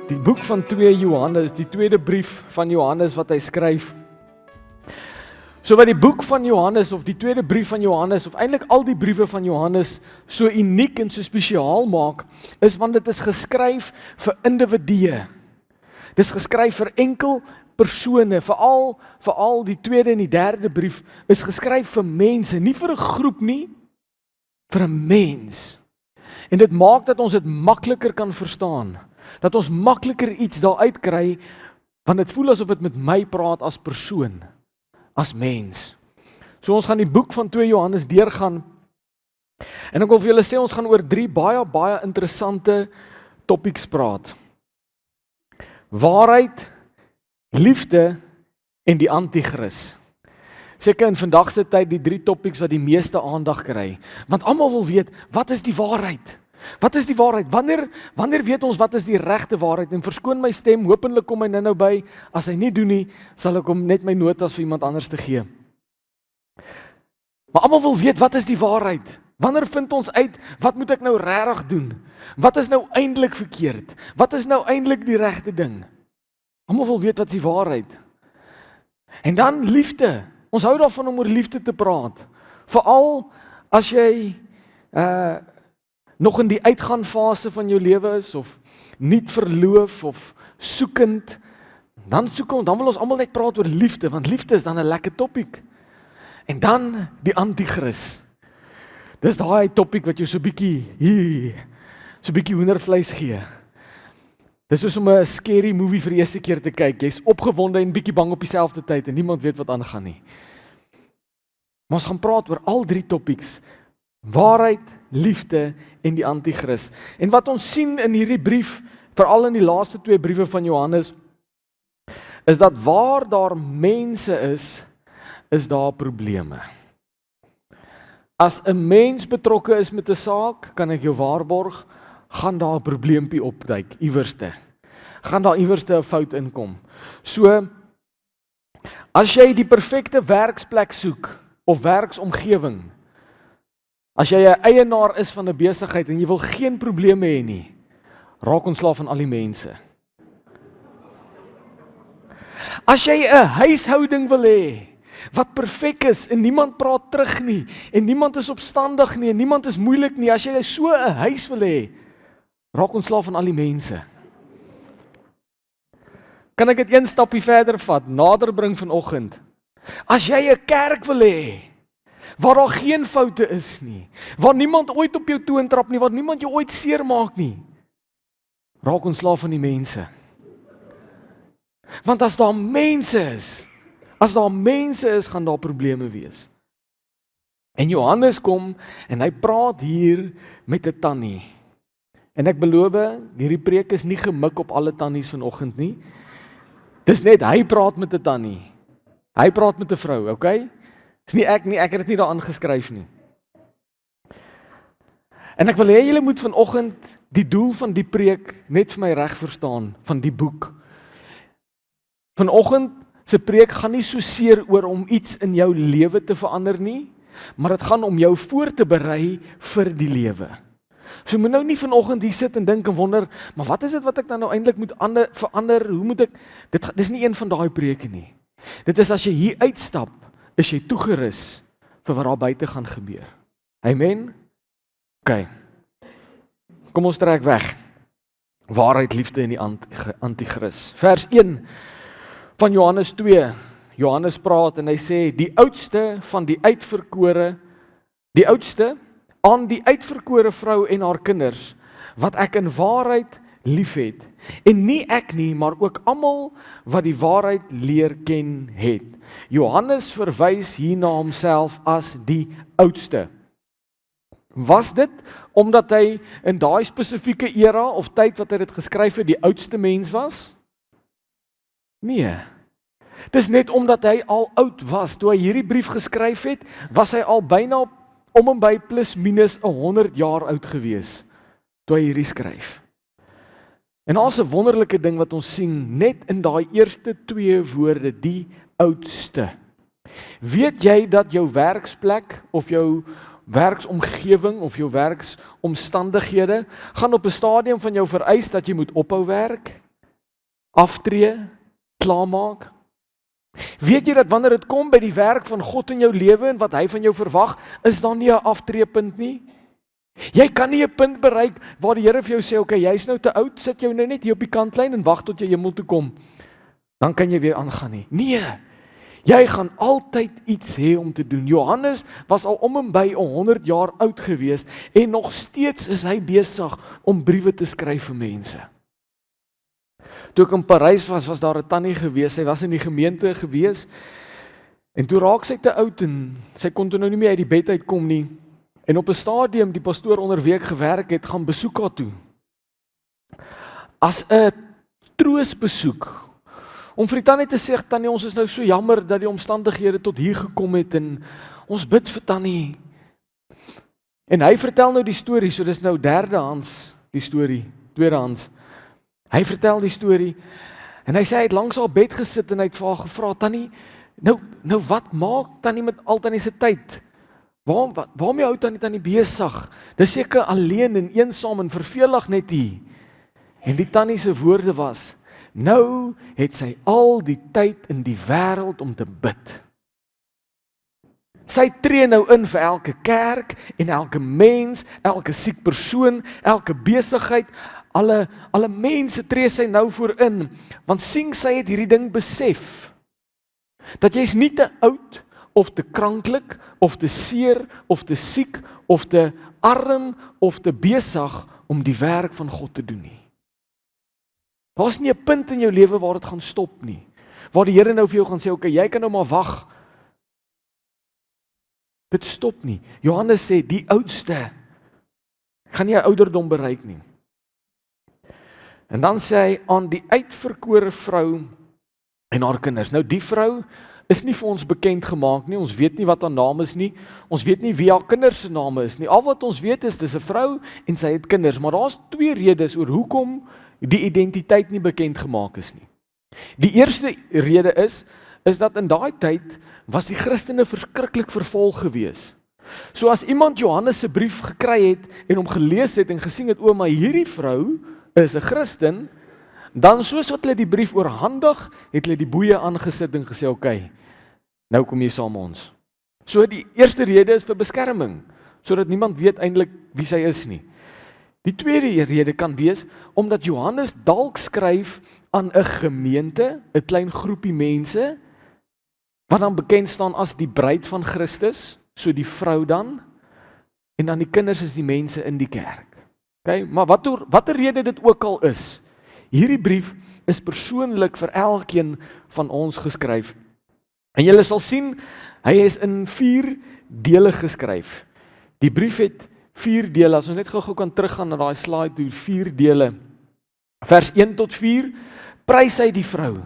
Die boek van 2 Johannes, die tweede brief van Johannes wat hy skryf. So wat die boek van Johannes of die tweede brief van Johannes of eintlik al die briewe van Johannes so uniek en so spesiaal maak, is want dit is geskryf vir individue. Dit is geskryf vir enkel persone, veral die tweede en die derde brief is geskryf vir mense, nie vir 'n groep nie, vir 'n mens. En dit maak dat ons dit makliker kan verstaan, dat ons makliker iets daaruit kry, want dit voel asof dit met my praat as persoon, as mens. So ons gaan die boek van 2 Johannes deurgaan, en ek wil vir julle sê, ons gaan oor 3 baie interessante topics praat. Waarheid, liefde en die anti-kris. Seker in vandag se tyd die 3 topics wat die meeste aandag kry, want almal wil weet, wat is die waarheid? Wat is die waarheid? Wanneer weet ons wat is die regte waarheid? En verskoon my stem, hopelik kom hy nou by, as hy nie doen nie, sal ek hom net my notas vir iemand anders te gee. Maar almal wil weet, wat is die waarheid? Wanneer vind ons uit, wat moet ek nou regtig doen? Wat is nou eintlik verkeerd? Wat is nou eintlik die regte ding? Almal wil weet wat is die waarheid. En dan liefde. Ons hou daarvan om oor liefde te praat. Veral as jy nog in die uitgaanfase van jou lewe is, of nie verloof, of soekend, dan wil ons almal net praat oor liefde, want liefde is dan 'n lekker topiek. En dan die anti-kris. Dis daai topiek wat jou so bietjie hoendervleis gee. Dis soos om 'n scary movie vir die eerste keer te kyk. Jy's opgewonde en bietjie bang op dieselfde tyd en niemand weet wat aangaan nie. Maar ons gaan praat oor al 3 topics. Waarheid, liefde en die anti-kris. En wat ons sien in hierdie brief, veral in die laaste 2 briewe van Johannes, is dat waar daar mense is daar probleme. As 'n mens betrokke is met 'n saak, kan ek jou waarborg, gaan daar 'n probleempie opduik, iewerste. Gaan daar iewerste 'n fout inkom. So, as jy die perfekte werksplek soek, of werksomgewing, as jy 'n eienaar is van 'n besigheid en jy wil geen probleme hê nie, raak ontslaaf van al die mense. As jy 'n huishouding wil hê, wat perfek is, en niemand praat terug nie, en niemand is opstandig nie, en niemand is moeilik nie, as jy so 'n huis wil hê, raak ontslaaf van al die mense. Kan ek dit een stapie verder vat, nader bring vanoggend? As jy 'n kerk wil hê, waar daar geen foute is nie, waar niemand ooit op jou toon trap nie, waar niemand jou ooit seermaak nie, raak ontslaaf van die mense. Want as daar mense is, gaan daar probleme wees. En Johannes kom en hy praat hier met 'n tannie. En ek beloof, hierdie preek is nie gemik op alle tannies vanoggend nie. Dis net hy praat met 'n tannie. Hy praat met 'n vrou, okay? Dis nie ek het dit nie daar aangeskryf nie. En ek wil hê julle moet vanoggend die doel van die preek net vir my reg verstaan, van die boek. Vanoggend se preek gaan nie so seer oor om iets in jou lewe te verander nie, maar dit gaan om jou voor te berei vir die lewe. So moet nou nie vanoggend hier sit en dink en wonder, maar wat is dit wat ek nou eintlik moet verander? Hoe moet ek dis nie een van daai preke nie. Dit is as jy hier uitstap, is jy toegerus vir wat daar buite gaan gebeur. Amen. OK. Kom ons trek weg. Waarheid, liefde en die anti-kris. Vers 1 van Johannes 2. Johannes praat en hy sê die oudste aan die uitverkore vrou en haar kinders wat ek in waarheid liefhet, en nie ek nie, maar ook almal wat die waarheid leer ken het. Johannes verwys hier na homself as die oudste. Was dit omdat hy in daai spesifieke era of tyd wat hy dit geskryf het, die oudste mens was? Nee. Dis net omdat hy al oud was. Toe hy hierdie brief geskryf het, was hy al byna om en by plus minus 100 jaar oud gewees, toe hy hierdie skryf. En daar's 'n wonderlike ding wat ons sien, net in daai eerste 2 woorde, die oudste. Weet jy dat jou werksplek, of jou werksomgewing, of jou werksomstandighede, gaan op 'n stadium van jou vereis dat jy moet ophou werk, aftree, klaarmaak? Weet jy dat wanneer dit kom by die werk van God in jou lewe en wat hy van jou verwag, is daar nie 'n aftreepunt nie? Jy kan nie 'n punt bereik waar die Here vir jou sê, okay, jy's nou te oud, sit jou nou net hier op die kantlyn en wag tot jy hemel toe kom. Dan kan jy weer aangaan nie. Nee, jy gaan altyd iets hê om te doen. Johannes was al om en by 100 jaar oud gewees en nog steeds is hy besig om briewe te skryf vir mense. Toe ek in Parys was daar 'n tannie gewees, sy was in die gemeente gewees en toe raak sy te oud en sy kon toe nou nie meer uit die bed uitkom nie. En op 'n stadium, die pastoor onder wie ek gewerk het, gaan besoek haar toe. As 'n troosbesoek, om vir die tannie te sê, tannie, ons is nou so jammer dat die omstandighede tot hier gekom het en ons bid vir tannie. En hy vertel nou die storie, so dis nou derdehands die storie, tweedehands. Hy vertel die storie en hy sê hy het langs haar bed gesit en hy het vir haar gevra, tannie, nou wat maak tannie met al tannie se tyd? Waarmee hou tannie besig? Dis seker alleen en eensaam en vervelig net hier. En die tannie se woorde was, nou het sy al die tyd in die wêreld om te bid. Sy tree nou in vir elke kerk en elke mens, elke siek persoon, elke besigheid, alle mense tree sy nou voor in, want sien sy het hierdie ding besef, dat jy's nie te oud, of te kranklik, of te seer, of te siek, of te arm, of te besig om die werk van God te doen nie. Daar's nie 'n punt in jou lewe waar dit gaan stop nie, waar die Here nou vir jou gaan sê, okay, jy kan nou maar wag. Dit stop nie. Johannes sê, die oudste gaan nie 'n ouderdom bereik nie. En dan sê hy, aan die uitverkore vrou en haar kinders. Nou die vrou is nie vir ons bekend gemaak nie, ons weet nie wat haar naam is nie, ons weet nie wie haar kinders se name is nie, al wat ons weet is, dis 'n vrou en sy het kinders, maar daar's twee redes oor hoekom die identiteit nie bekend gemaak is nie. Die eerste rede is dat in daai tyd was die Christene verskriklik vervolg gewees. So as iemand Johannes se brief gekry het en hom gelees het en gesien het, o, maar hierdie vrou is 'n Christen, dan soos wat hulle die brief oorhandig, het hulle die boeie aangesit en gesê, okay, nou kom jy saam met ons. So die eerste rede is vir beskerming, sodat niemand weet eintlik wie sy is nie. Die tweede rede kan wees, omdat Johannes dalk skryf aan 'n gemeente, 'n klein groepie mense, wat dan bekend staan as die bruid van Christus, so die vrou dan, en dan die kinders is die mense in die kerk. Okay, maar watter rede dit ook al is, hierdie brief is persoonlik vir elkeen van ons geskryf. En julle sal sien, hy is in 4 dele geskryf. Die brief het 4 dele, as ons net gou kan teruggaan na daai slide toe, 4 dele. Vers 1 tot 4, prys hy die vrou.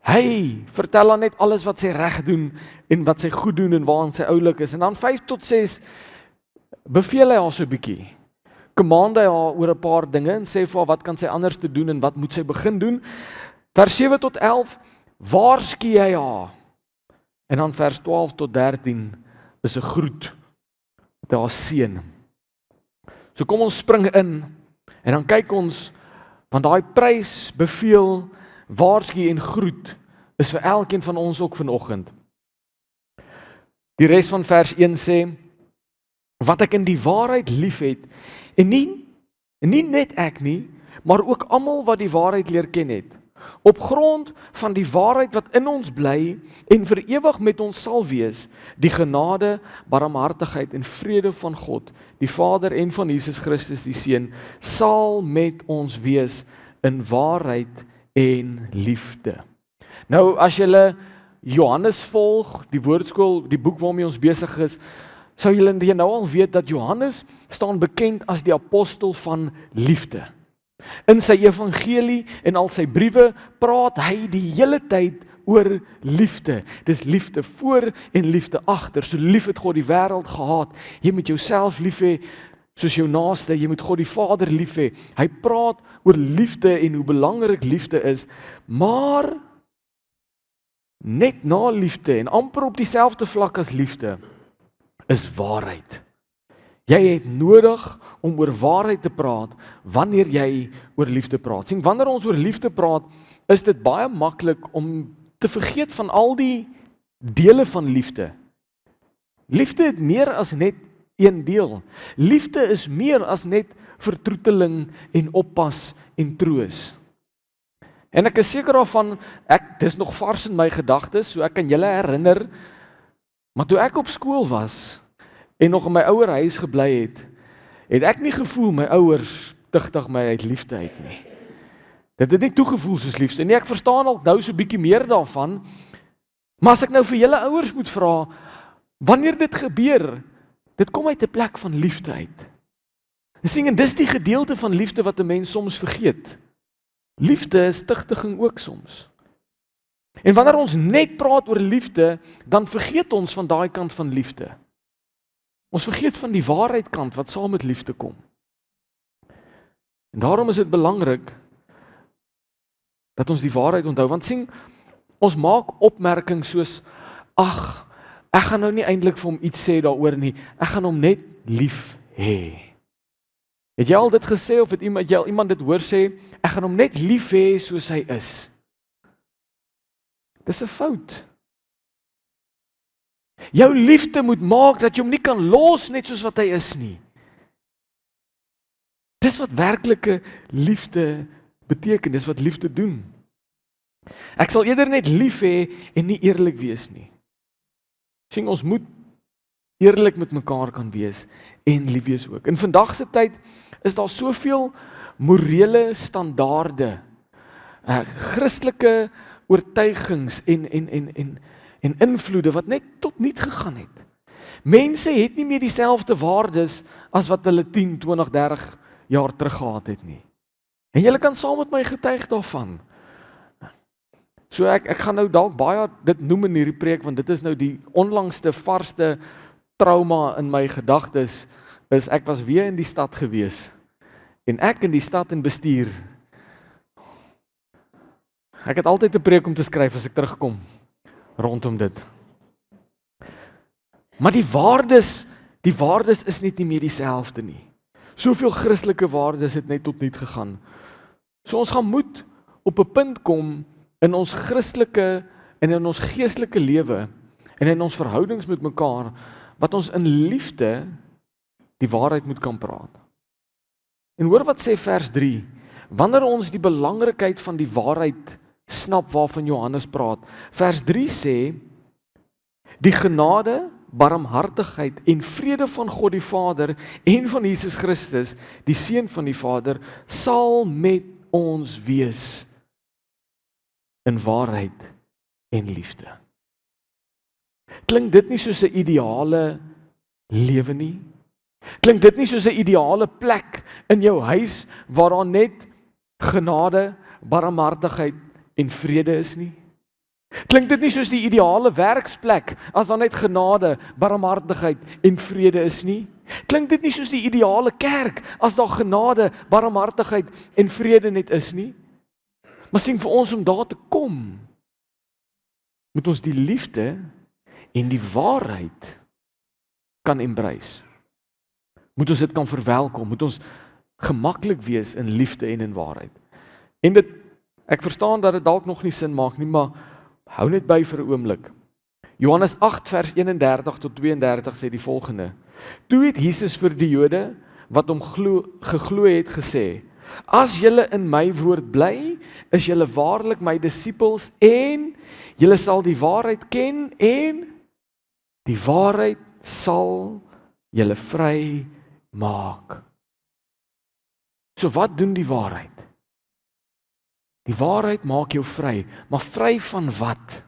Hy vertel haar net alles wat sy reg doen en wat sy goed doen en waarin sy oulik is. En dan 5 tot 6 beveel hy haar so 'n bietjie. Command hy haar oor 'n paar dinge en sê vir haar wat kan sy anders te doen en wat moet sy begin doen. Vers 7 tot 11 waarsku hy haar. En dan vers 12 tot 13 is 'n groet met haar seën. So kom ons spring in en dan kyk ons, want daai prys, beveel, waarsku en groet is vir elkeen van ons ook vanoggend. Die res van vers 1 sê, wat ek in die waarheid liefhet, en nie net ek nie, maar ook almal wat die waarheid leer ken het, op grond van die waarheid wat in ons bly en vir ewig met ons sal wees, die genade, barmhartigheid en vrede van God, die Vader en van Jesus Christus die Seun, sal met ons wees in waarheid en liefde. Nou as julle Johannes volg, die woordskool, die boek waarmee ons besig is, sou julle nou al weet dat Johannes staan bekend as die apostel van liefde. In sy evangelie en al sy briewe praat hy die hele tyd oor liefde. Dis liefde voor en liefde agter. So lief het God die wêreld gehaat. Jy moet jouself lief hê soos jou naaste, jy moet God die Vader lief hê. Hy praat oor liefde en hoe belangrik liefde is, maar net na liefde en amper op dieselfde vlak as liefde is waarheid. Jy het nodig om oor waarheid te praat wanneer jy oor liefde praat. Sien, wanneer ons oor liefde praat, is dit baie maklik om te vergeet van al die dele van liefde. Liefde het meer as net een deel. Liefde is meer as net vertroeteling en oppas en troos. En ek is seker daarvan, dis nog vars in my gedagtes, so ek kan julle herinner, maar toe ek op skool was en nog in my ouer huis gebly het ek nie gevoel my ouers tigtig my uit liefde uit nie. Dit het nie toegevoel soos liefde nie. Ek verstaan al nou so bietjie meer daarvan, maar as ek nou vir julle ouers moet vra, wanneer dit gebeur, dit kom uit 'n plek van liefde uit. En dis die gedeelte van liefde wat 'n mens soms vergeet. Liefde is tigtiging ook soms. En wanneer ons net praat oor liefde, dan vergeet ons van daai kant van liefde. Ons vergeet van die waarheid kant wat saam met liefde kom. En daarom is dit belangrik dat ons die waarheid onthou, want sien, ons maak opmerkings soos, ag, ek gaan nou nie eintlik vir hom iets sê daaroor nie, ek gaan hom net lief hê. Het jy al dit gesê, of het iemand dit hoor sê, ek gaan hom net lief hê soos hy is? Dis 'n fout. Jou liefde moet maak dat jy hom nie kan los net soos wat hy is nie. Dis wat werklike liefde beteken, dis wat liefde doen. Ek sal eerder net lief hê en nie eerlik wees nie. Sien, ons moet eerlik met mekaar kan wees en lief wees ook. In vandag se tyd is daar soveel morele standaarde, Christelike oortuigings en invloede wat net tot niet gegaan het. Mense het nie meer dieselfde waardes as wat hulle 10, 20, 30 jaar terug gehad het nie. En julle kan saam met my getuig daarvan. So ek gaan nou dalk baie dit noem in hierdie preek, want dit is nou die onlangste, varsste trauma in my gedagtes, is ek was weer in die stad gewees. En ek in die stad en bestuur. Ek het altyd 'n preek om te skryf as ek terugkom rondom dit. Maar die waardes is net nie meer dieselfde nie. Soveel Christelike waardes het net tot niet gegaan. So ons gaan moet op 'n punt kom in ons Christelike en in ons geestelike lewe en in ons verhoudings met mekaar, wat ons in liefde die waarheid moet kan praat. En hoor wat sê vers 3, wanneer ons die belangrikheid van die waarheid snap waarvan Johannes praat. Vers 3 sê, die genade, barmhartigheid en vrede van God die Vader en van Jesus Christus, die Seun van die Vader, sal met ons wees in waarheid en liefde. Klink dit nie soos 'n ideale lewe nie? Klink dit nie soos 'n ideale plek in jou huis waar daar net genade, barmhartigheid en vrede is nie? Klink dit nie soos die ideale werksplek as daar net genade, barmhartigheid en vrede is nie? Klink dit nie soos die ideale kerk as daar genade, barmhartigheid en vrede net is nie? Maar sien, vir ons om daar te kom, moet ons die liefde en die waarheid kan embrace. Moet ons dit kan verwelkom, moet ons gemaklik wees in liefde en in waarheid. En dit, ek verstaan dat dit dalk nog nie sin maak nie, maar hou net by vir 'n oomblik. Johannes 8 vers 31 tot 32 sê die volgende: Toe het Jesus vir die Jode wat hom geglo het gesê: As julle in my woord bly, is julle waarlik my disippels en julle sal die waarheid ken en die waarheid sal julle vry maak. So wat doen die waarheid? Die waarheid maak jou vry, maar vry van wat?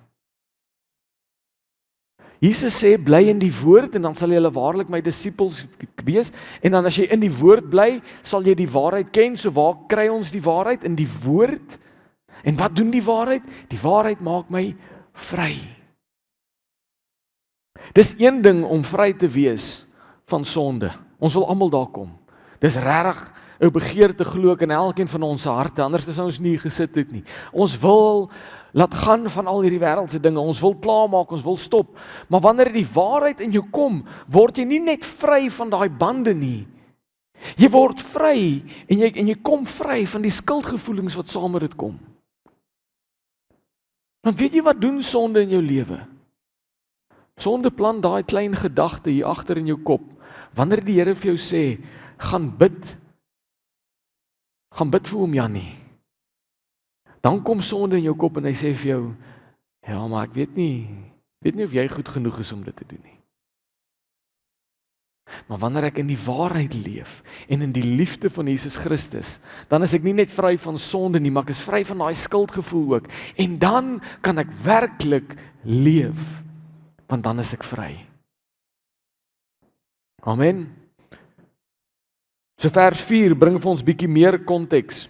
Jesus sê, bly in die woord en dan sal julle waarlik my disippels wees, en dan as jy in die woord bly, sal jy die waarheid ken. So waar kry ons die waarheid? In die woord. En wat doen die waarheid? Die waarheid maak my vry. Dis een ding om vry te wees van sonde. Ons wil almal daar kom. Dis regtig 'n begeerte glo ek in elkeen van ons harte, anders is ons nie gesit het nie. Ons wil laat gaan van al hierdie wêreldse dinge, ons wil klaarmaak, ons wil stop, maar wanneer die waarheid in jou kom, word jy nie net vry van daai bande nie. Jy word vry en jy kom vry van die skuldgevoelings wat saam met dit kom. Want weet jy wat doen sonde in jou lewe? Sonde plant daai klein gedagte hier agter in jou kop. Wanneer die Here vir jou sê, gaan bid vir oom Jannie. Dan kom sonde in jou kop en hy sê vir jou, ja, maar ek weet nie of jy goed genoeg is om dit te doen nie. Maar wanneer ek in die waarheid leef en in die liefde van Jesus Christus, dan is ek nie net vry van sonde nie, maar ek is vry van daai skuldgevoel ook. En dan kan ek werklik leef, want dan is ek vry. Amen. So vers 4 bring vir ons bietjie meer konteks.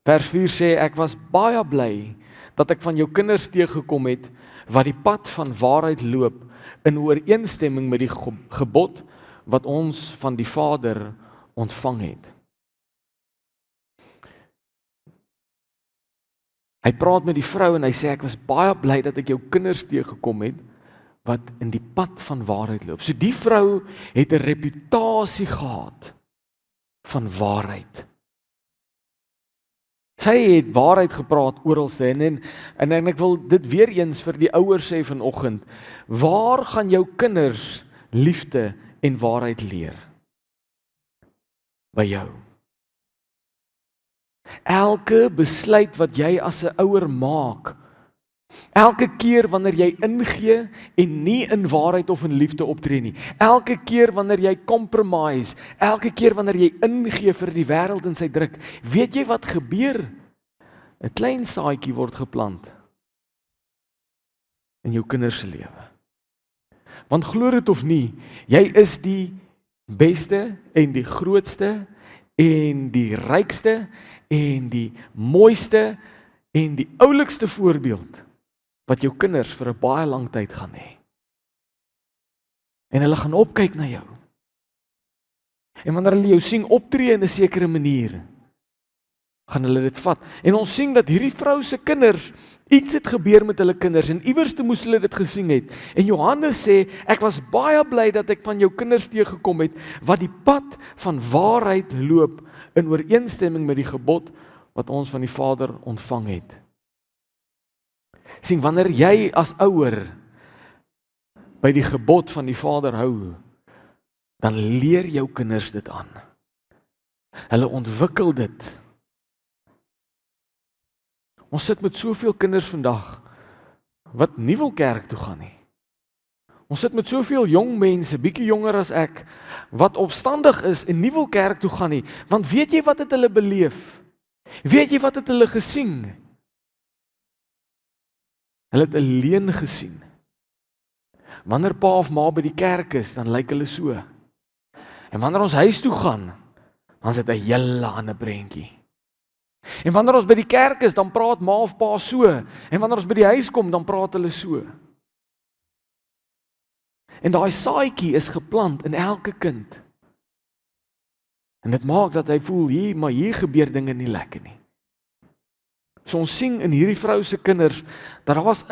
Vers 4 sê, ek was baie bly dat ek van jou kinders teëgekom het, wat die pad van waarheid loop, in ooreenstemming met die gebod, wat ons van die Vader ontvang het. Hy praat met die vrou en hy sê, ek was baie bly dat ek jou kinders teëgekom het, wat in die pad van waarheid loop. So die vrou het 'n reputasie gehad van waarheid. Sy het waarheid gepraat oralste en ek wil dit weer eens vir die ouers sê vanoggend, waar gaan jou kinders liefde en waarheid leer? By jou. Elke besluit wat jy as 'n ouer maak, elke keer wanneer jy ingee en nie in waarheid of in liefde optree nie, elke keer wanneer jy compromise, elke keer wanneer jy ingee vir die wêreld en sy druk, weet jy wat gebeur? 'n Klein saadjie word geplant in jou kinders se lewe. Want glo dit of nie, jy is die beste en die grootste en die rykste en die mooiste en die oulikste voorbeeld wat jou kinders vir 'n baie lang tyd gaan hê. En hulle gaan opkyk na jou. En wanneer hulle jou sien optree in 'n sekere manier, gaan hulle dit vat. En ons sien dat hierdie vrou se kinders, iets het gebeur met hulle kinders en iewers te moes hulle dit gesien het. En Johannes sê, ek was baie bly dat ek van jou kinders teëgekom het, wat die pad van waarheid loop, in ooreenstemming met die gebod, wat ons van die Vader ontvang het. Sien, wanneer jy as ouer by die gebod van die Vader hou, dan leer jou kinders dit aan. Hulle ontwikkel dit. Ons sit met soveel kinders vandag, wat nie wil kerk toe gaan nie. Ons sit met soveel jong mense, bietjie jonger as ek, wat opstandig is en nie wil kerk toe gaan nie, want weet jy wat het hulle beleef? Weet jy wat het hulle gesien? Hulle het 'n leuen gesien. Wanneer pa of ma by die kerk is, dan lyk hulle so. En wanneer ons huis toe gaan, dan is dit 'n hele ander prentjie. En wanneer ons by die kerk is, dan praat ma of pa so. En wanneer ons by die huis kom, dan praat hulle so. En daai saadjie is geplant in elke kind. En dit maak dat hy voel, hier gebeur dinge nie lekker nie. So ons sien in hierdie vrou se kinders, dat daar was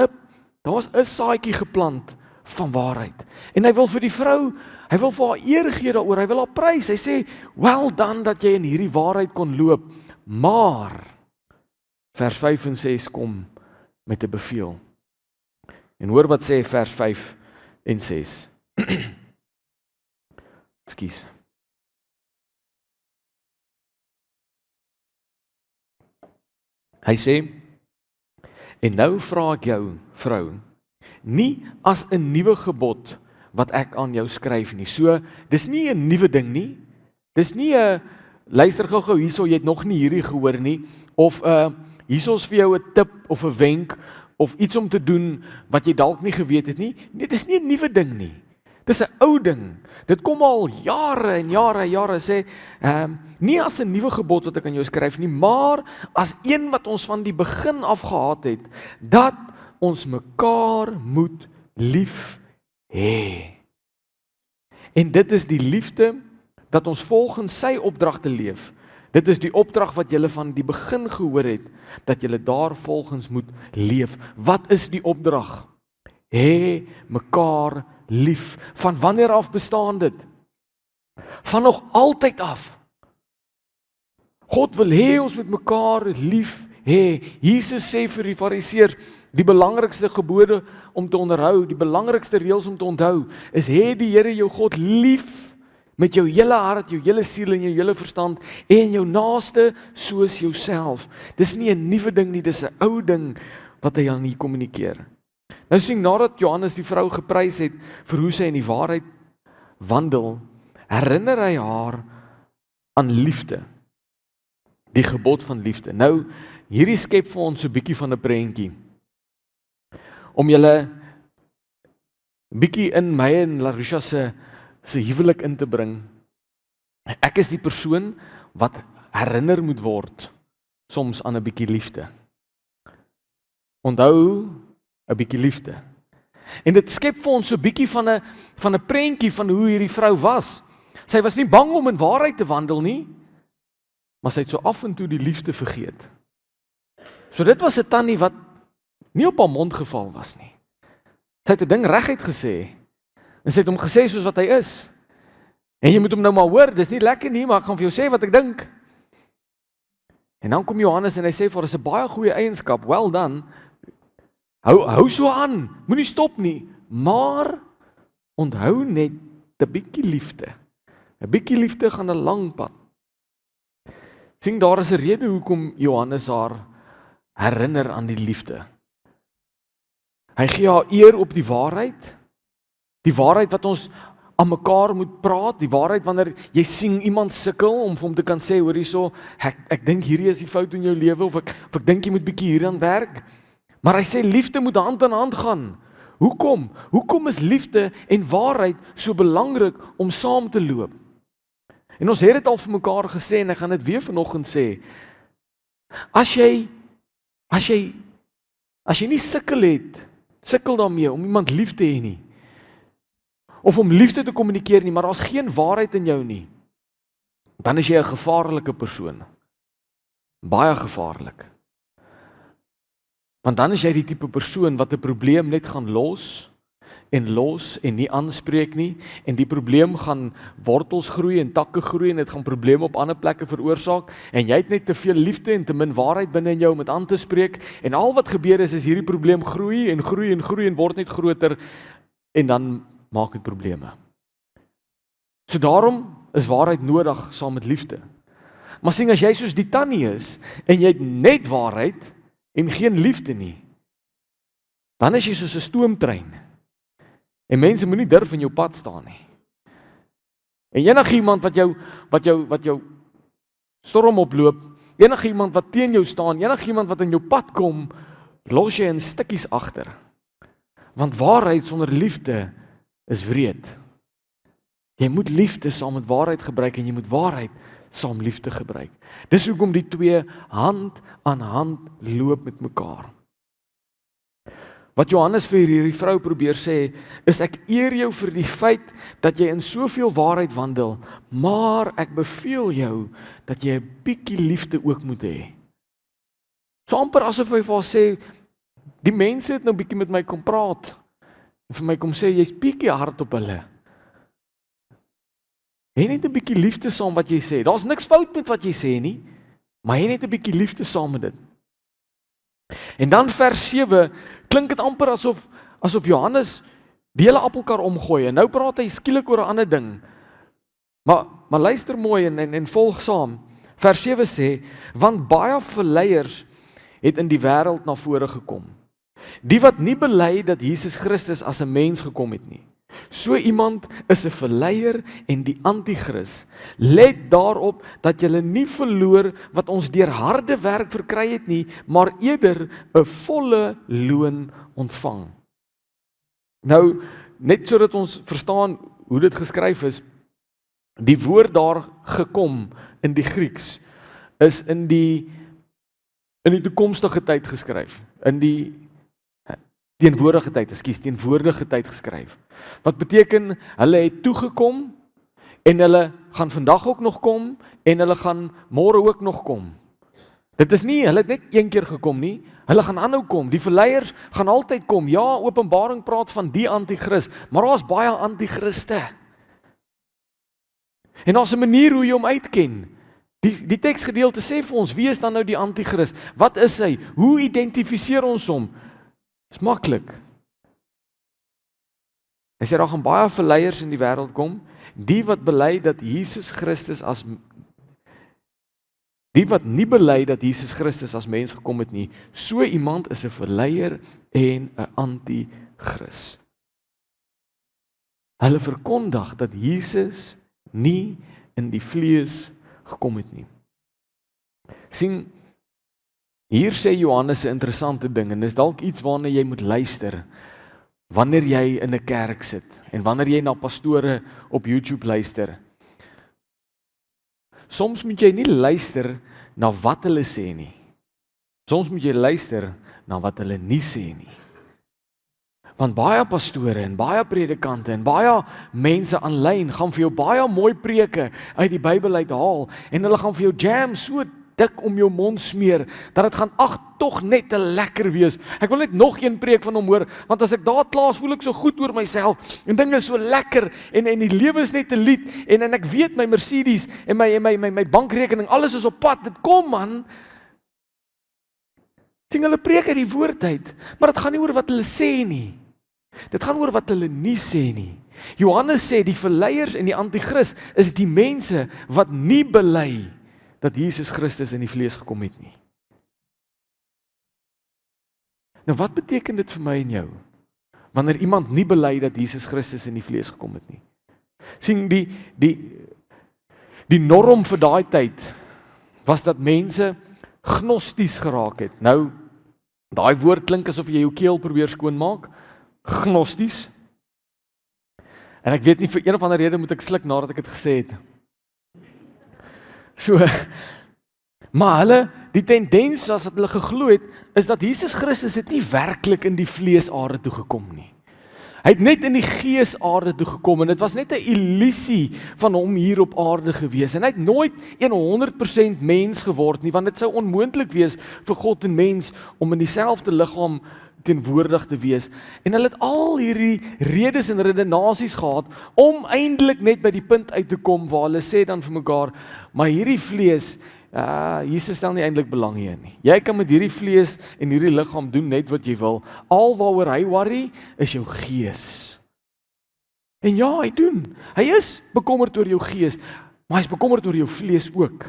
'n saadjie geplant van waarheid. En hy wil vir die vrou, hy wil vir haar eer gee daaroor, hy wil haar prys. Hy sê, well done dat jy in hierdie waarheid kon loop. Maar, vers 5 en 6 kom met 'n beveel. En hoor wat sê vers 5 en 6. Ekskuus. Hy sê, en nou vra ek jou, vrou, nie as 'n nuwe gebod wat ek aan jou skryf nie. So, dis nie 'n nuwe ding nie. Dis nie 'n luister gou, hierso, jy het nog nie hierdie gehoor nie, of hierso is vir jou 'n tip of 'n wenk of iets om te doen wat jy dalk nie geweet het nie. Nee, dis nie 'n nuwe ding nie. Dis 'n ou ding. Dit kom al jare en jare sê, nie as 'n nuwe gebod wat ek aan jou skryf nie, maar as een wat ons van die begin af gehad het, dat ons mekaar moet lief hê. En dit is die liefde dat ons volgens sy opdragte leef. Dit is die opdrag wat julle van die begin gehoor het, dat julle daar volgens moet leef. Wat is die opdrag? Hê mekaar lief. Van wanneer af bestaan dit? Van nog altyd af. God wil hê ons met mekaar lief hê. Jesus sê vir die Fariseërs, die belangrikste gebode om te onderhou, die belangrikste reëls om te onthou, is hê die Here jou God lief met jou hele hart, jou hele siel en jou hele verstand en jou naaste soos jouself. Dis nie 'n nuwe ding nie, dis 'n ou ding wat hy aan hier kommunikeer. Nou sien, nadat Johannes die vrou geprys het vir hoe sy in die waarheid wandel, herinner hy haar aan liefde. Die gebod van liefde. Nou, hierdie skep vir ons so 'n bietjie van 'n prentjie. Om julle 'n bietjie in my en Larusha se huwelik in te bring. Ek is die persoon wat herinner moet word soms aan 'n bietjie liefde. Onthou 'n bietjie liefde. En dit skep vir ons so 'n bietjie van 'n prentjie van hoe hierdie vrou was. Sy was nie bang om in waarheid te wandel nie, maar sy het so af en toe die liefde vergeet. So dit was 'n tannie wat nie op haar mond geval was nie. Sy het 'n ding reguit gesê. En sy het hom gesê soos wat hy is. En jy moet hom nou maar hoor, dis nie lekker nie, maar ek gaan vir jou sê wat ek dink. En dan kom Johannes en hy sê vir haar, dis 'n baie goeie eienskap, well done. Hou so aan, moenie stop nie, maar onthou net 'n bietjie liefde. 'n Bietjie liefde gaan 'n lang pad. Sien, daar is 'n rede hoekom Johannes haar herinner aan die liefde. Hy gee haar eer op die waarheid wat ons aan mekaar moet praat, die waarheid wanneer jy sien iemand sukkel om vir hom te kan sê, hoor hierso, ek dink hierdie is die fout in jou lewe, of ek dink jy moet bietjie hieraan werk. Maar hy sê liefde moet hand in hand gaan. Hoekom? Hoekom is liefde en waarheid so belangrik om saam te loop? En ons het dit al vir mekaar gesê en ek gaan dit weer vanoggend sê. As jy nie sukkel daarmee om iemand lief te hê nie, of om liefde te kommunikeer nie, maar daar's geen waarheid in jou nie, dan is jy 'n gevaarlike persoon. Baie gevaarlik. Want dan is jy die tipe persoon wat 'n probleem net gaan los en nie aanspreek nie, en die probleem gaan wortels groei en takke groei en dit gaan probleme op ander plekke veroorsaak, en jy het net te veel liefde en te min waarheid binne in jou om dit aan te spreek, en al wat gebeur is hierdie probleem groei en word net groter, en dan maak dit probleme. So daarom is waarheid nodig saam met liefde. Maar sien, as jy soos die tannie is, en jy het net waarheid, en geen liefde nie, dan is jy soos 'n stoomtrein. En mense moenie durf in jou pad staan nie. En enigiemand wat jou storm oploop, enigiemand wat teen jou staan, enigiemand wat in jou pad kom, los jy in stukkies agter. Want waarheid sonder liefde is wreed. Jy moet liefde saam met waarheid gebruik en jy moet waarheid saam liefde gebruik. Dis hoekom die twee hand aan hand loop met mekaar. Wat Johannes vir hierdie vrou probeer sê, is ek eer jou vir die feit dat jy in soveel waarheid wandel, maar ek beveel jou dat jy 'n bietjie liefde ook moet hê. So amper asof hy vir haar sê, die mense het nou bietjie met my kom praat, en vir my kom sê, jy's bietjie hard op hulle. Hê net 'n bietjie liefde saam wat jy sê. Daar's niks fout met wat jy sê nie, maar hê net 'n bietjie liefde saam met dit. En dan vers 7, klink dit amper asof Johannes die hele appelkar omgooi, en nou praat hy skielik oor 'n ander ding. Maar luister mooi en volg saam. Vers 7 sê, want baie verleiers het in die wêreld na vore gekom. Die wat nie bely dat Jesus Christus as 'n mens gekom het nie. So iemand is 'n verleier en die anti-kris. Let daarop dat julle nie verloor wat ons deur harde werk verkry het nie, maar eerder 'n volle loon ontvang. Nou, net sodat ons verstaan hoe dit geskryf is, die woord daar gekom in die Grieks is in die toekomstige tyd geskryf, in die teenwoordige tyd geskryf. Wat beteken, hulle het toegekom En hulle gaan vandag ook nog kom, en hulle gaan môre ook nog kom. Dit is nie, hulle het net een keer gekom nie, hulle gaan aanhou kom, die verleiers gaan altyd kom. Ja, Openbaring praat van die anti-kris, maar daar's baie anti-kriste. En daar's 'n manier hoe jy hom uitken. Die teksgedeelte sê vir ons, wie is dan nou die anti-kris? Wat is hy? Hoe identifiseer ons hom? Dis maklik. Hy sê daar gaan baie verleiers in die wêreld kom, die wat bely dat Jesus Christus as die wat nie bely dat Jesus Christus as mens gekom het nie, so iemand is 'n verleier en 'n anti-kris. Hulle verkondig dat Jesus nie in die vlees gekom het nie. Sien, hier sê Johannes 'n interessante ding, en dis dalk iets waarna jy moet luister, wanneer jy in 'n kerk sit, en wanneer jy na pastore op YouTube luister. Soms moet jy nie luister na wat hulle sê nie. Soms moet jy luister na wat hulle nie sê nie. Want baie pastore en baie predikante en baie mense aanlyn gaan vir jou baie mooi preke uit die Bybel uithaal, en hulle gaan vir jou jam so dik om jou mond smeer, dat dit gaan tog net te lekker wees. Ek wil net nog een preek van hom hoor, want as ek daar klaar is, voel ek so goed oor myself, en dinge is so lekker, en die lewe is net 'n lied, en ek weet my Mercedes, en my bankrekening, alles is op pad, dit kom man. Sien, hulle preek uit die woord uit, maar dit gaan nie oor wat hulle sê nie. Dit gaan oor wat hulle nie sê nie. Johannes sê die verleiers en die anti-kris is die mense wat nie bely dat Jesus Christus in die vlees gekom het nie. Nou wat beteken dit vir my en jou, wanneer iemand nie bely dat Jesus Christus in die vlees gekom het nie? Sien, die norm vir daai tyd was dat mense gnosties geraak het. Nou, daai woord klink asof jy jou keel probeer skoonmaak, gnosties. En ek weet nie, vir een of ander rede moet ek sluk nadat ek dit gesê het. So, maar hulle, die tendens was wat hulle geglo het, is dat Jesus Christus het nie werklik in die vlees aarde toe gekom nie. Hy het net in die gees aarde toe gekom, en dit was net 'n illusie van hom hier op aarde gewees, en hy het nooit 100% mens geword nie, want dit sou onmoontlik wees vir God en mens om in dieselfde liggaam teenwoordig te wees, en hulle het al hierdie redes en redenasies gehad, om eintlik net by die punt uit te kom, waar hulle sê dan vir mekaar, maar hierdie vlees, Jesus stel nie eintlik belang hierin nie. Jy kan met hierdie vlees en hierdie liggaam doen net wat jy wil, al waaroor hy worry, is jou gees. En ja, hy doen, hy is bekommerd oor jou gees, maar hy is bekommerd oor jou vlees ook.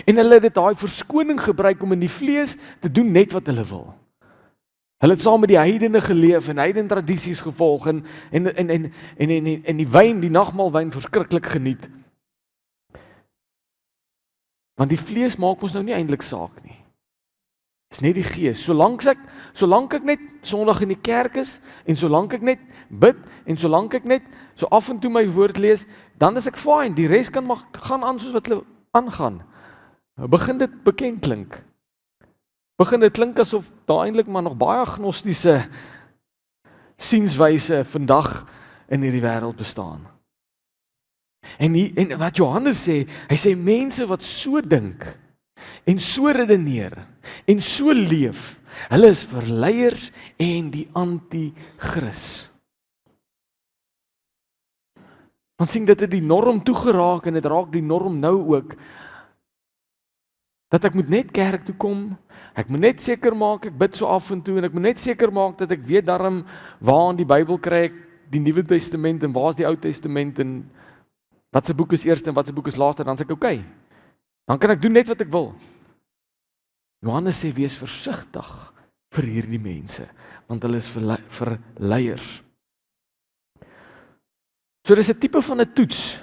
En hulle het daai verskoning gebruik om in die vlees te doen net wat hulle wil. Hulle het saam met die heidene geleef en heidene tradisies gevolg en die wyn, die nagmaalwyn verskriklik geniet. Want die vlees maak ons nou nie eintlik saak nie. Dis net die gees. Solank ek net Sondag in die kerk is en solank ek net bid en solank ek net so af en toe my woord lees, dan is ek fine. Die res kan mag gaan aan soos wat hulle aangaan. Begin dit bekend klink. Begin dit klink asof daar eintlik maar nog baie gnostiese sienswyse vandag in hierdie wêreld bestaan. En wat Johannes sê, hy sê mense wat so dink en so redeneer en so leef, hulle is verleiers en die anti-kris. Want sien, dit het die norm toegeraak en dit raak die norm nou ook, dat ek moet net kerk toe kom, ek moet net seker maak, ek bid so af en toe, en ek moet net seker maak dat ek weet daarom waar in die Bybel kry ek die Nuwe Testament en waar is die Ou Testament en wat se boek is eerste en wat se boek is laaste, dan sê ek okay. Dan kan ek doen net wat ek wil. Johannes sê wees versigtig vir hierdie mense, want hulle is verleiers. So dis 'n tipe van 'n toets.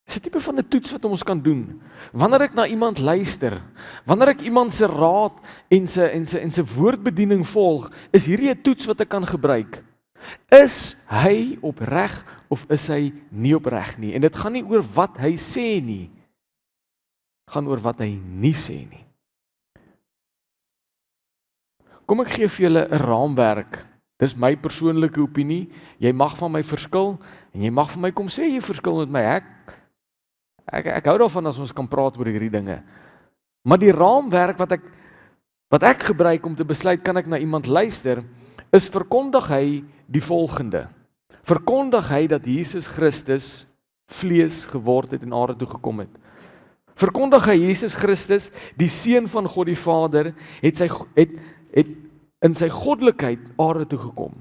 Dis 'n tipe van 'n toets wat ons kan doen. Wanneer ek na iemand luister, wanneer ek iemand se raad en sy woordbediening volg, is hierdie 'n toets wat ek kan gebruik. Is hy opreg of is hy nie opreg nie? En dit gaan nie oor wat hy sê nie. Dit gaan oor wat hy nie sê nie. Kom ek gee vir julle 'n raamwerk Dis my persoonlike opinie. Jy mag van my verskil en jy mag vir my kom sê jy verskil met my. Ek hou daarvan as ons kan praat oor hierdie dinge. Maar die raamwerk wat ek gebruik om te besluit kan ek na iemand luister, is verkondig hy die volgende. Verkondig hy dat Jesus Christus vlees geword het en aarde toe gekom het. Verkondig hy Jesus Christus, die Seun van God die Vader, het in sy goddelikheid aarde toe gekom.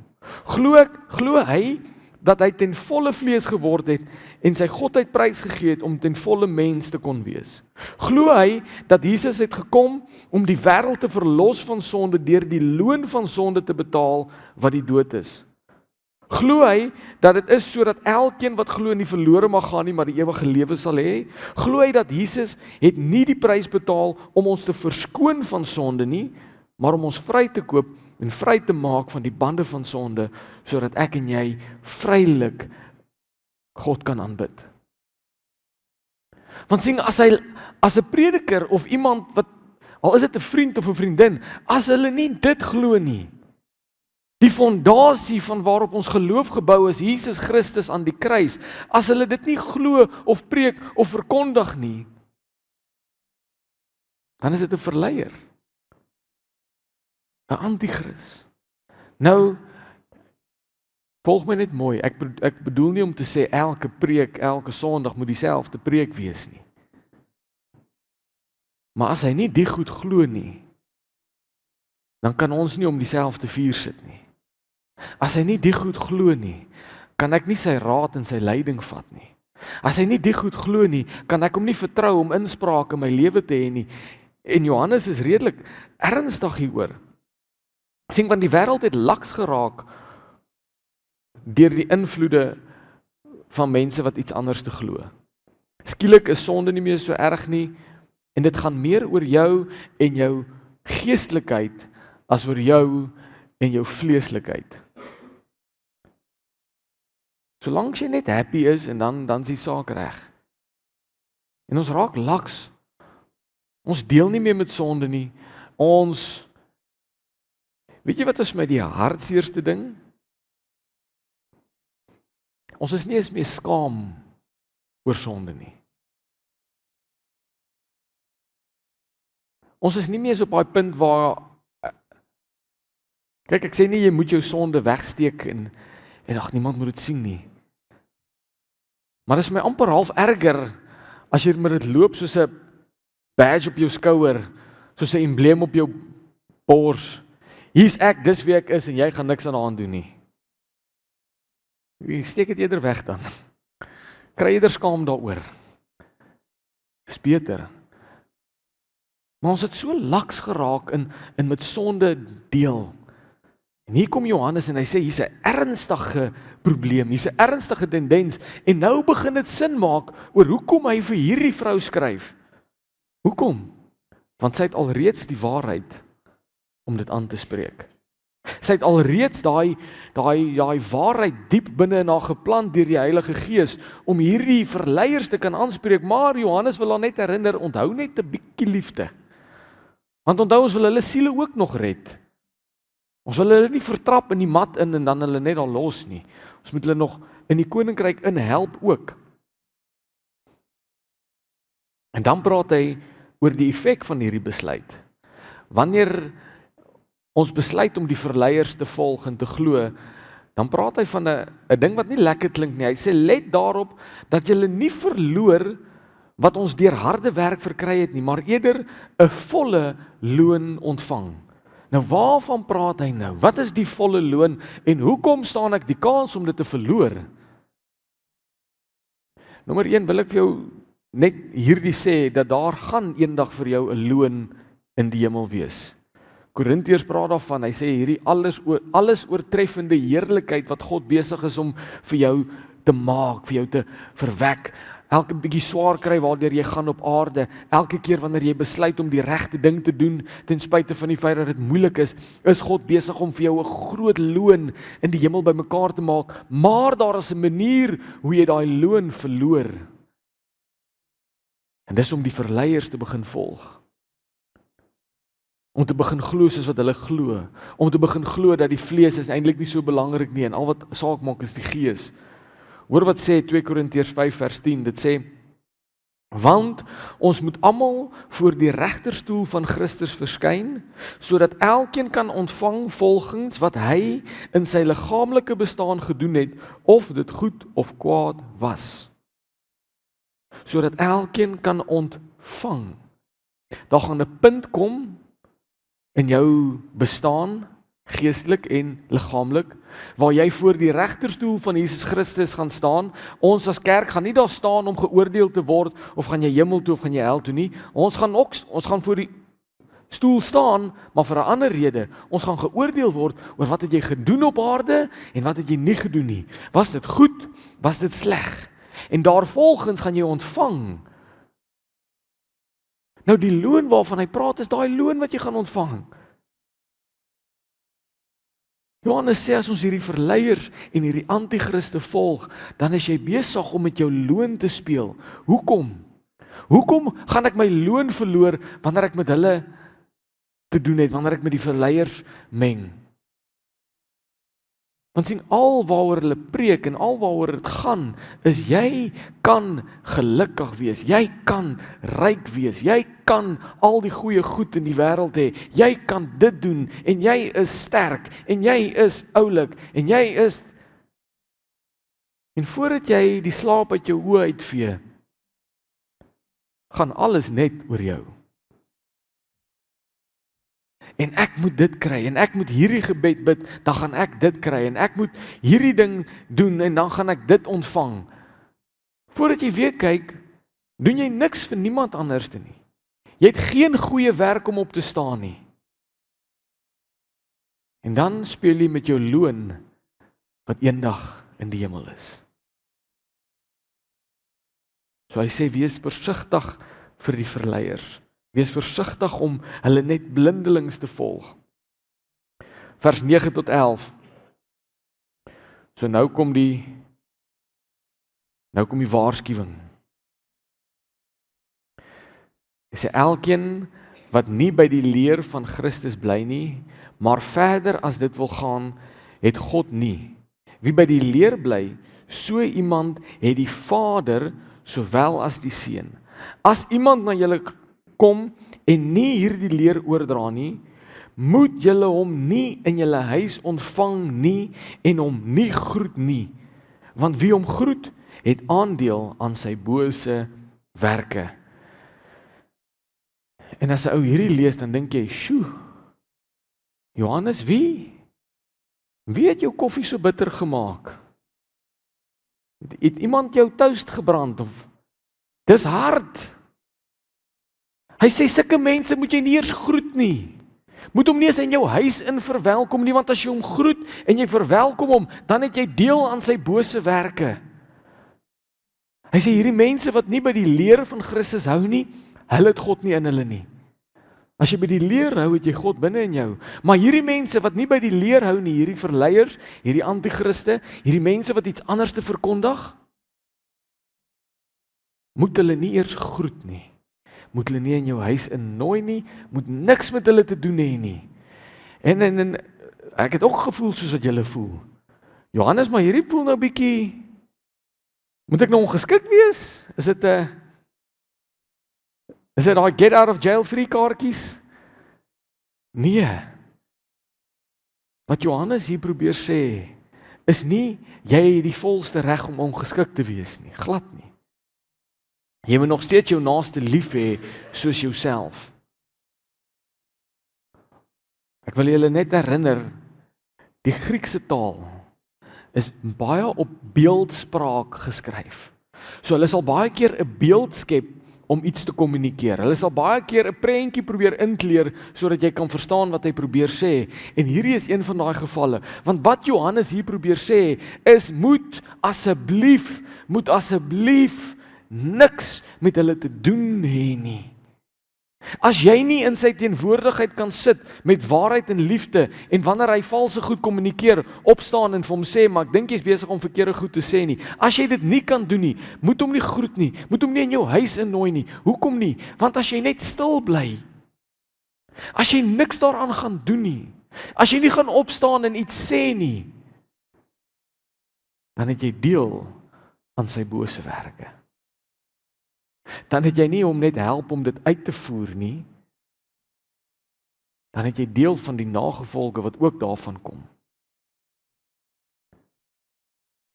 Glo hy dat hy ten volle vlees geword het en sy godheid prys gegee het om ten volle mens te kon wees. Glo hy dat Jesus het gekom om die wêreld te verlos van sonde deur die loon van sonde te betaal wat die dood is. Glo hy dat dit is sodat elkeen wat glo nie verlore mag gaan nie, maar die ewige lewe sal hê? Glo hy dat Jesus het nie die prys betaal om ons te verskoon van sonde nie, maar om ons vry te koop en vry te maak van die bande van sonde, sodat ek en jy vrylik God kan aanbid. Want sien, as 'n prediker of iemand wat, al is dit 'n vriend of 'n vriendin, as hulle nie dit glo nie, die fondasie van waarop ons geloof gebou is, Jesus Christus aan die kruis, as hulle dit nie glo of preek of verkondig nie, dan is dit 'n verleier, 'n anti-kris. Nou, volg my net mooi, ek bedoel nie om te sê elke preek, elke Sondag moet dieselfde preek wees nie. Maar as hy nie die goed glo nie, dan kan ons nie om dieselfde vuur sit nie. As hy nie die goed glo nie, kan ek nie sy raad en sy leiding vat nie. As hy nie die goed glo nie, kan ek hom nie vertrou om inspraak in my lewe te hê nie. En Johannes is redelik ernstig hieroor. Sien, want die wêreld het laks geraak deur die invloede van mense wat iets anders te glo. Skielik is sonde nie meer so erg nie, en dit gaan meer oor jou en jou geestelikheid as oor jou en jou vleeslikheid. Solank jy net happy is en dan is die saak reg. En ons raak laks. Ons deel nie meer met sonde nie. Weet jy wat is my die hartseerste ding? Ons is nie eens meer skaam oor sonde nie. Ons is nie meer so op daai punt waar, kyk, ek sê nie jy moet jou sonde wegsteek en ag, niemand moet dit sien nie. Maar dit is my amper half erger as jy met dit loop soos 'n badge op jou skouer, soos 'n embleem op jou bors. Hier's ek, dis wie ek is en jy gaan niks aan haar doen nie. Jy steek dit eerder weg dan. Kry eerder skaam daaroor. Dis beter. Maar ons het so laks geraak in met sonde deel. En hier kom Johannes en hy sê hier's 'n ernstige probleem, hier's 'n ernstige tendens en nou begin dit sin maak oor hoekom hy vir hierdie vrou skryf. Hoekom? Want sy het alreeds die waarheid om dit aan te spreek. Sy het alreeds daai waarheid diep binne in haar geplant deur die Heilige Gees om hierdie verleiers te kan aanspreek, maar Johannes wil haar net herinner, onthou net 'n bietjie liefde. Want onthou, ons wil hulle siele ook nog red. Ons wil hulle nie vertrap in die mat in en dan hulle net al los nie. Ons moet hulle nog in die koninkryk inhelp ook. En dan praat hy oor die effek van hierdie besluit. Wanneer ons besluit om die verleiers te volg en te glo, dan praat hy van 'n ding wat nie lekker klink nie. Hy sê let daarop dat julle nie verloor wat ons deur harde werk verkry het nie, maar eerder 'n volle loon ontvang. Nou waarvan praat hy nou? Wat is die volle loon en hoekom staan ek die kans om dit te verloor? Nommer 1 wil ek vir jou net hierdie sê dat daar gaan eendag vir jou 'n loon in die hemel wees. Korintiërs praat daarvan, hy sê hierdie alles oortreffende heerlikheid wat God besig is om vir jou te maak, vir jou te verwek. Elke bietjie swaar kry waardeur jy gaan op aarde, elke keer wanneer jy besluit om die regte ding te doen, ten spyte van die feit dat dit moeilik is God besig om vir jou 'n groot loon in die hemel bymekaar te maak, maar daar is 'n manier hoe jy daai loon verloor. En dis om die verleiers te begin volg. Om te begin glo soos wat hulle glo. Om te begin glo dat die vlees is eintlik nie so belangrik nie en al wat saak maak is die gees. Hoor wat sê 2 Korintiërs 5 vers 10, dit sê, want ons moet almal voor die regterstoel van Christus verskyn, sodat elkeen kan ontvang volgens wat hy in sy liggaamlike bestaan gedoen het, of dit goed of kwaad was. Sodat elkeen kan ontvang. Daar gaan 'n punt kom in jou bestaan, geestelik en liggaamlik, waar jy voor die regterstoel van Jesus Christus gaan staan. Ons as kerk gaan nie daar staan om geoordeel te word, of gaan jy hemel toe of gaan jy hel toe nie. Ons gaan voor die stoel staan, maar vir 'n ander rede. Ons gaan geoordeel word oor wat het jy gedoen op aarde en wat het jy nie gedoen nie. Was dit goed? Was dit sleg? En daarvolgens gaan jy ontvang. Nou die loon waarvan hy praat is daai loon wat jy gaan ontvang. Johannes sê as ons hierdie verleiers en hierdie anti-Christe volg, dan is jy besig om met jou loon te speel. Hoekom? Hoekom gaan ek my loon verloor wanneer ek met hulle te doen het, wanneer ek met die verleiers meng? Want sien, al waaroor hulle preek en al waaroor dit gaan, is jy kan gelukkig wees, jy kan ryk wees, jy kan al die goeie goed in die wêreld hê, jy kan dit doen, en jy is sterk, en jy is oulik, en jy is, en voordat jy die slaap uit jou oë uitvee, gaan alles net oor jou. En ek moet dit kry, en ek moet hierdie gebed bid, dan gaan ek dit kry, en ek moet hierdie ding doen, en dan gaan ek dit ontvang. Voordat jy weer kyk, doen jy niks vir niemand anders nie. Jy het geen goeie werk om op te staan nie. En dan speel jy met jou loon, wat eendag in die hemel is. So hy sê, wees versigtig vir die verleiers. Wees versigtig om hulle net blindelings te volg. Vers 9 tot 11. So nou kom die waarskuwing. Hy sê elkeen wat nie by die leer van Christus bly nie, maar verder as dit wil gaan, het God nie. Wie by die leer bly, so iemand het die Vader sowel as die Seun. As iemand na julle kom en nie hierdie leer oordra nie, moet julle hom nie in julle huis ontvang nie en hom nie groet nie, want wie hom groet, het aandeel aan sy bose werke. En as 'n ou hierdie lees, dan dink jy, sjoe, Johannes, wie het jou koffie so bitter gemaak? Het iemand jou toast gebrand? Of dis hard. Hy sê, sulke mense moet jy nie eers groet nie. Moet hom nie eens in jou huis in verwelkom nie, want as jy hom groet en jy verwelkom hom, dan het jy deel aan sy bose werke. Hy sê, hierdie mense wat nie by die leer van Christus hou nie, hulle het God nie in hulle nie. As jy by die leer hou, het jy God binne in jou. Maar hierdie mense wat nie by die leer hou nie, hierdie verleiers, hierdie anti-Christe, hierdie mense wat iets anders te verkondig, moet hulle nie eers groet nie. Moet hulle nie in jou huis innooi nie, moet niks met hulle te doen hê nie. En ek het ook gevoel soos wat julle voel. Johannes, maar hierdie voel nou bietjie, moet ek nou ongeskik wees? Is dit daai get out of jail free kaartjies? Nee. Wat Johannes hier probeer sê, is nie, jy het die volste reg om ongeskik te wees nie, glad nie. Jy moet nog steeds jou naaste lief hê soos jouself. Ek wil julle net herinner, die Griekse taal is baie op beeldspraak geskryf. So hulle sal baie keer 'n beeld skep om iets te kommunikeer. Hulle sal baie keer 'n prentjie probeer inkleer sodat jy kan verstaan wat hy probeer sê. En hierdie is een van daai gevalle. Want wat Johannes hier probeer sê is moet asseblief niks met hulle te doen hê nie. As jy nie in sy teenwoordigheid kan sit met waarheid en liefde en wanneer hy valse goed kommunikeer, opstaan en vir hom sê, maar ek dink jy's besig om verkeerde goed te sê nie. As jy dit nie kan doen nie, moet hom nie groet nie, moet hom nie in jou huis innooi nie. Hoekom nie? Want as jy net stil bly, As jy niks daaraan gaan doen nie, as jy nie gaan opstaan en iets sê nie, dan het jy deel aan sy bose werke. Dan het jy nie hom net help om dit uit te voer nie, dan het jy deel van die nagevolge wat ook daarvan kom.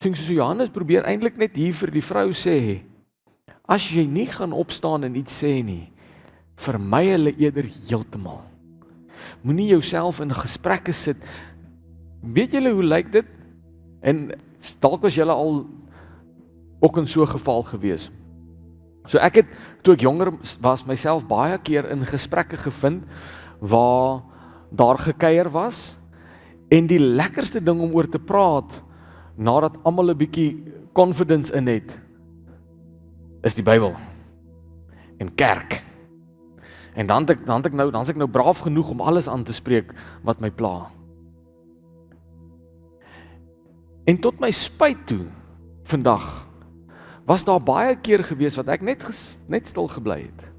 So Johannes probeer eintlik net hier vir die vrou sê, as jy nie gaan opstaan en iets sê nie, vermy hulle eerder heeltemal. Moenie jouself in gesprekke sit. Weet julle hoe lyk dit? En dalk was julle al ook in so 'n geval gewees. So ek het, toe ek jonger was, myself baie keer in gesprekke gevind, waar daar gekuier was, en die lekkerste ding om oor te praat, nadat almal 'n bietjie confidence in het, is die Bybel en kerk. En dan is ek nou braaf genoeg om alles aan te spreek wat my pla. En tot my spyt toe, vandag, was daar baie keer gewees wat ek net stil gebly het.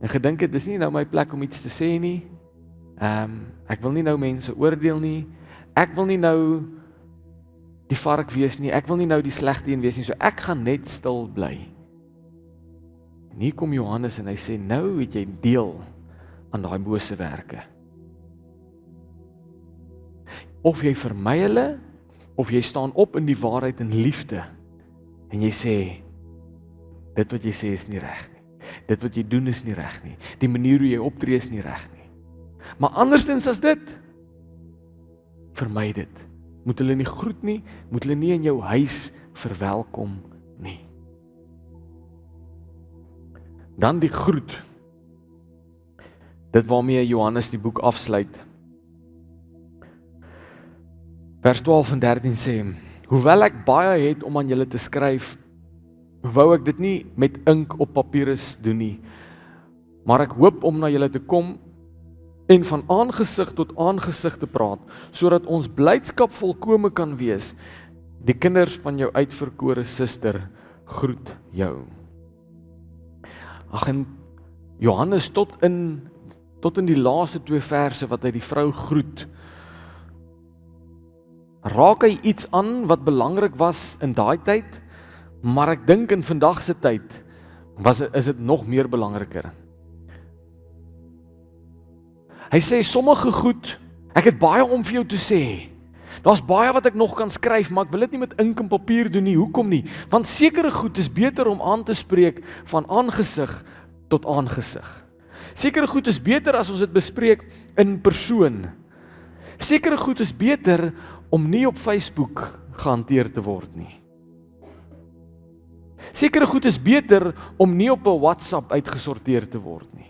En gedink het, dis nie nou my plek om iets te sê nie. Ek wil nie nou mense oordeel nie. Ek wil nie nou die vark wees nie. Ek wil nie nou die slegte een wees nie. So ek gaan net stil bly. En hier kom Johannes en hy sê, nou het jy deel aan daai bose werke. Of jy vermy hulle, of jy staan op in die waarheid en liefde, en jy sê, dit wat jy sê is nie reg nie. Dit wat jy doen is nie reg nie. Die manier hoe jy optree is nie reg nie. Maar andersins as dit, vermy dit. Moet hulle nie groet nie, moet hulle nie in jou huis verwelkom nie. Dan die groet. Dit waarmee Johannes die boek afsluit. Vers 12 en 13 sê, hoewel ek baie het om aan julle te skryf, wou ek dit nie met ink op papierus doen nie, maar ek hoop om na julle te kom en van aangesig tot aangesig te praat, sodat ons blydskap volkome kan wees. Die kinders van jou uitverkore suster groet jou. Ag, en Johannes tot in die laaste 2 verse wat hy die vrou groet, raak hy iets aan wat belangrik was in daai tyd, maar ek dink in vandag se tyd is dit nog meer belangriker. Hy sê sommige goed, ek het baie om vir jou te sê. Daar's baie wat ek nog kan skryf, maar ek wil dit nie met ink en papier doen nie. Hoekom nie? Want sekere goed is beter om aan te spreek van aangesig tot aangesig. Sekere goed is beter as ons dit bespreek in persoon. Sekere goed is beter om nie op Facebook gehanteer te word nie. Sekere goed is beter om nie op 'n WhatsApp uitgesorteer te word nie.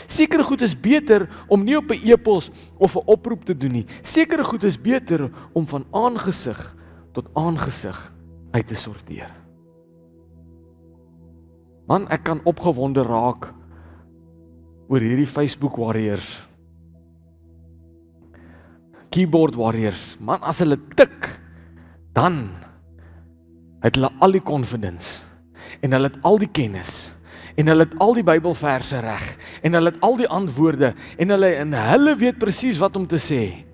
Sekere goed is beter om nie op 'n e-pos of 'n oproep te doen nie. Sekere goed is beter om van aangesig tot aangesig uit te sorteer. Man, ek kan opgewonde raak oor hierdie Facebook warriors. Keyboard warriors. Man, as hulle tik, dan het hulle al die confidence, en hulle het al die kennis, en hulle het al die Bybelverse reg, en hulle het al die antwoorde, en hulle weet presies wat om te sê,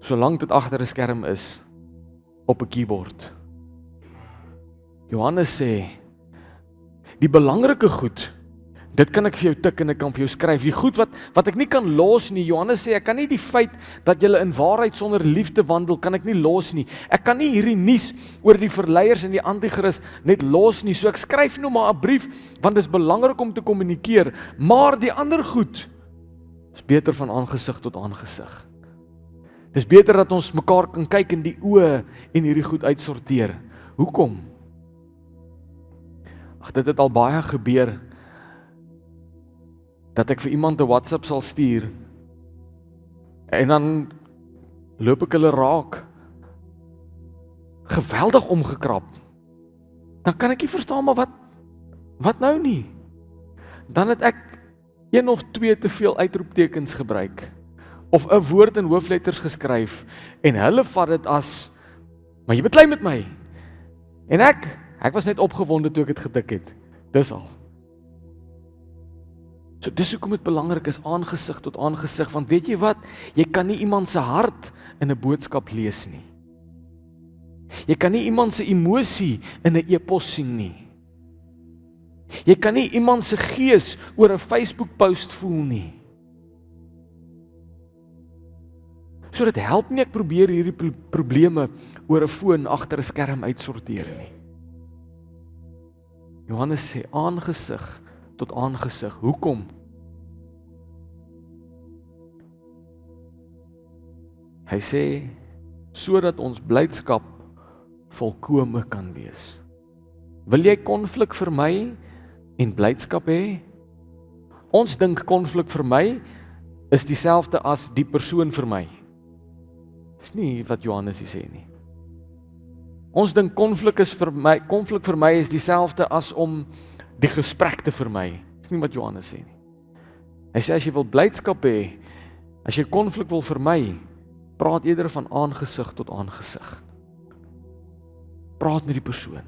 solank dit agter 'n skerm is, op 'n keyboard. Johannes sê, die belangrike goed, dit kan ek vir jou tik en ek kan vir jou skryf. Die goed wat ek nie kan los nie. Johannes sê, ek kan nie die feit dat jy in waarheid sonder liefde wandel, kan ek nie los nie. Ek kan nie hierdie nuus oor die verleiers en die anti-kris net los nie. So ek skryf nou maar 'n brief, want dit is belangrik om te kommunikeer. Maar die ander goed is beter van aangesig tot aangesig. Dis beter dat ons mekaar kan kyk in die oë en hierdie goed uitsorteer. Hoekom? Ag, dit het al baie gebeur, dat ek vir iemand 'n WhatsApp sal stuur, en dan loop ek hulle raak, geweldig omgekrap. Dan kan ek nie verstaan, maar wat nou nie? Dan het ek 1 of 2 te veel uitroeptekens gebruik, of 'n woord in hoofletters geskryf, en hulle vat dit as, maar jy beklei met my. En ek was net opgewonde toe ek dit getik het. Dis al. So dis hoekom dit belangrik is, aangesig tot aangesig, want weet jy wat? Jy kan nie iemand se hart in 'n boodskap lees nie. Jy kan nie iemand se emosie in 'n e-pos sien nie. Jy kan nie iemand se gees oor 'n Facebook-post voel nie. So dit help nie ek probeer hierdie probleme oor 'n foon agter 'n skerm uitsorteer nie. Johannes sê aangesig tot aangesig. Hoekom? Hy sê sodat ons blydskap volkome kan wees. Wil jy konflik vermy en blydskap hê? Ons dink konflik vermy is dieselfde as die persoon vermy. Dis nie wat Johannes hier sê nie. Ons dink konflik vermy is dieselfde as om die gesprek te vermy. Dis nie wat Johannes sê nie. Hy sê as jy wil blydskap hê, as jy konflik wil vermy, praat eerder van aangesig tot aangesig. Praat met die persoon.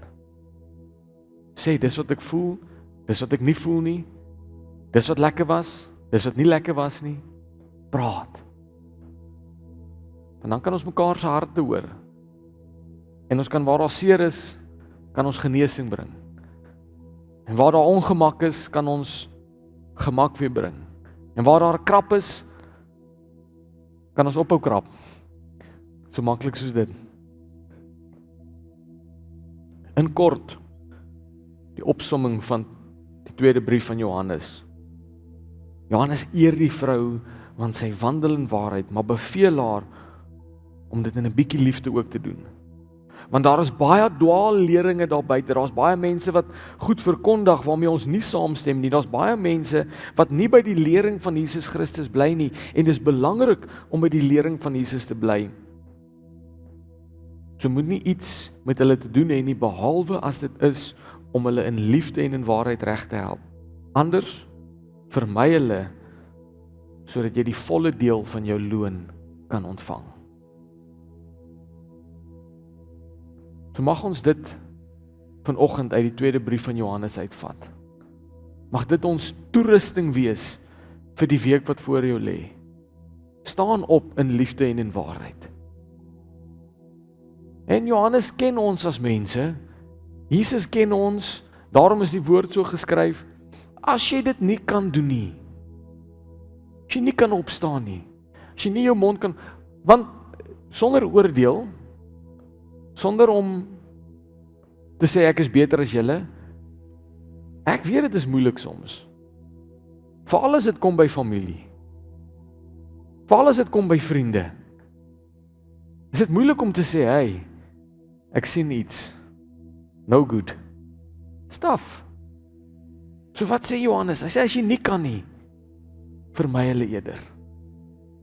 Sê dis wat ek voel, dis wat ek nie voel nie, dis wat lekker was, dis wat nie lekker was nie. Praat. En dan kan ons mekaar se harte hoor. En ons kan waar daar seer is, kan ons genesing bring. En waar daar ongemak is, kan ons gemak weer bring. En waar daar krap is, kan ons ophou krap. So maklik soos dit. In kort, die opsomming van die tweede brief van Johannes. Johannes eer die vrou, want sy wandel in waarheid, maar beveel haar om dit in 'n bietjie liefde ook te doen. Want daar is baie dwaalleringe daar buite, daar's baie mense wat goed verkondig waarmee ons nie saamstem nie, daar's baie mense wat nie by die lering van Jesus Christus bly nie, en dis belangrik om by die lering van Jesus te bly. So moet nie iets met hulle te doen hê nie, behalwe as dit is om hulle in liefde en in waarheid reg te help. Anders vermy hulle, sodat jy die volle deel van jou loon kan ontvang. So mag ons dit vanoggend uit die tweede brief van Johannes uitvat. Mag dit ons toerusting wees vir die week wat voor jou lê. Staan op in liefde en in waarheid. En Johannes ken ons as mense. Jesus ken ons. Daarom is die woord so geskryf. As jy dit nie kan doen nie, as jy nie kan opstaan nie, as jy nie jou mond kan, want sonder oordeel, sonder om te sê ek is beter as julle, ek weet dit is moeilik soms. Veral as dit kom by familie. Veral as dit kom by vriende. Is dit moeilik om te sê, hey, ek sien iets. No good. Staf. So wat sê Johannes? Hy sê as jy nie kan nie, vermy hulle eerder.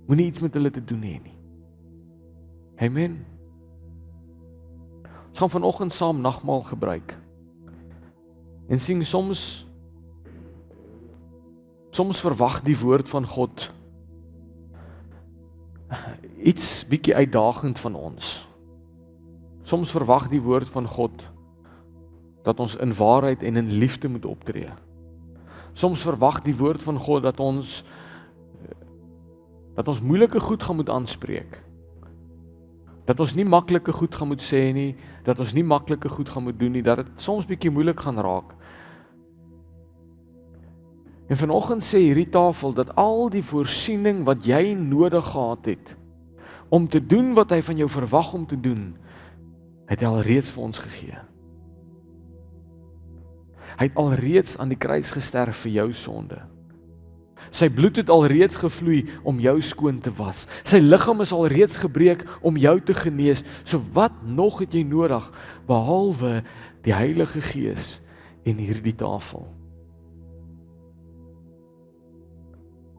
Moenie iets met hulle te doen hê nie. Amen. Ons gaan vanoggend saam nagmaal gebruik. En sien soms verwag die woord van God iets bietjie uitdagend van ons. Soms verwag die woord van God dat ons in waarheid en in liefde moet optree. Soms verwag die woord van God dat ons moeilike goed gaan moet aanspreek. Dat ons nie maklike goed gaan moet sê nie, dat ons nie maklike goed gaan moet doen nie, dat dit soms bietjie moeilik gaan raak. En vanoggend sê hierdie tafel dat al die voorsiening wat jy nodig gehad het om te doen wat hy van jou verwag om te doen, het hy alreeds vir ons gegee. Hy het alreeds aan die kruis gesterf vir jou sonde. Sy bloed het alreeds gevloei om jou skoon te was. Sy liggaam is alreeds gebreek om jou te genees. So wat nog het jy nodig behalwe die Heilige Gees en hierdie tafel?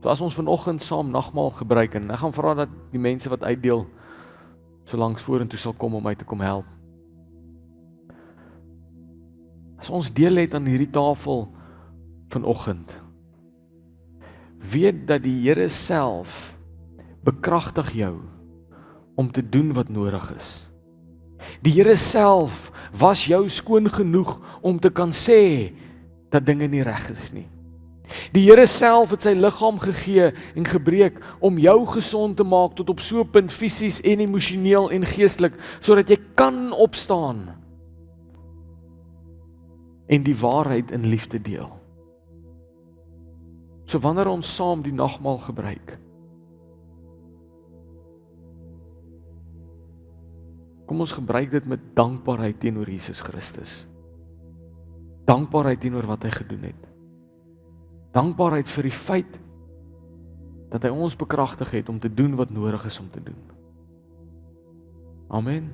So as ons vanoggend saam nagmaal gebruik, en ek gaan vra dat die mense wat uitdeel so langs vorentoe sal kom om my te kom help. As ons deel het aan hierdie tafel vanoggend, weet dat die Here self bekragtig jou om te doen wat nodig is. Die Here self was jou skoon genoeg om te kan sê dat dinge nie reg is nie. Die Here self het sy liggaam gegee en gebreek om jou gesond te maak tot op so 'n punt fisies en emosioneel en geestelik, sodat jy kan opstaan en die waarheid in liefde deel. So wanneer ons saam die nagmaal gebruik, kom ons gebruik dit met dankbaarheid teenoor Jesus Christus. Dankbaarheid teenoor wat hy gedoen het. Dankbaarheid vir die feit dat hy ons bekragtig het om te doen wat nodig is om te doen. Amen.